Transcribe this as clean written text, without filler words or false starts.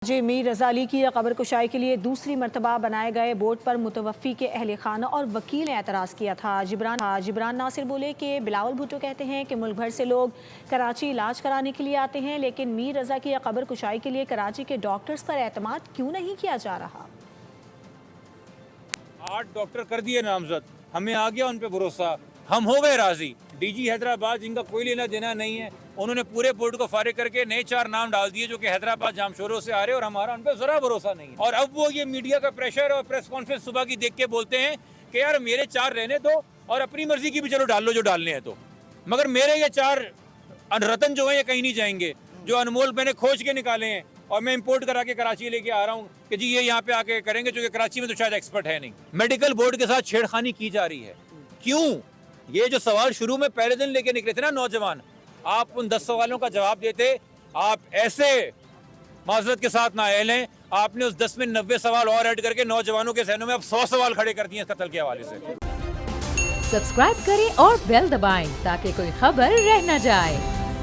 जी मीर रज़ा अली की कब्र कुशाई के लिए दूसरी मरतबा बनाए गए बोर्ड पर मुतवफ़ी के अहल खाना और वकील ने एतराज़ किया था। जिब्रान नासिर बोले कि बिलावल भुट्टो कहते हैं कि मुल्क भर से लोग कराची इलाज कराने के लिए आते हैं, लेकिन मीर रज़ा की कब्र कुशाई के लिए कराची के डॉक्टर्स पर एतमाद क्यों नहीं किया जा रहा। 8 डॉक्टर कर दिए नामजद, हमें आ गया उन पे भरोसा, हम हो गए राजी। डीजी हैदराबाद जिनका कोई लेना देना नहीं है, उन्होंने पूरे बोर्ड को फारिग करके नए 4 नाम डाल दिए जो कि हैदराबाद जामशोरों से आ रहे और हमारा उन पर जरा भरोसा नहीं है। और अब वो ये मीडिया का प्रेशर और प्रेस कॉन्फ्रेंस सुबह की देख के बोलते हैं कि यार मेरे 4 रहने दो और अपनी मर्जी की भी चलो डाल लो जो डालने हैं तो, मगर मेरे ये 4 रतन जो है ये कहीं नहीं जाएंगे, जो अनमोल मैंने खोज के निकाले हैं और मैं इंपोर्ट करा के कराची लेके आ रहा हूँ कि जी ये यहाँ पे आके करेंगे, जो कि कराची में तो शायद एक्सपर्ट है नहीं। मेडिकल बोर्ड के साथ छेड़खानी की जा रही है, क्यों? ये जो सवाल शुरू में पहले दिन लेके निकले थे ना नौजवान, आप उन 10 सवालों का जवाब देते, आप ऐसे माजरत के साथ नाअहल हैं, आपने उस 10 में 90 सवाल और ऐड करके नौजवानों के जहनों में अब 100 सवाल खड़े कर दिए कत्ल के हवाले से। सब्सक्राइब करें और बेल दबाएं ताकि कोई खबर रह न जाए।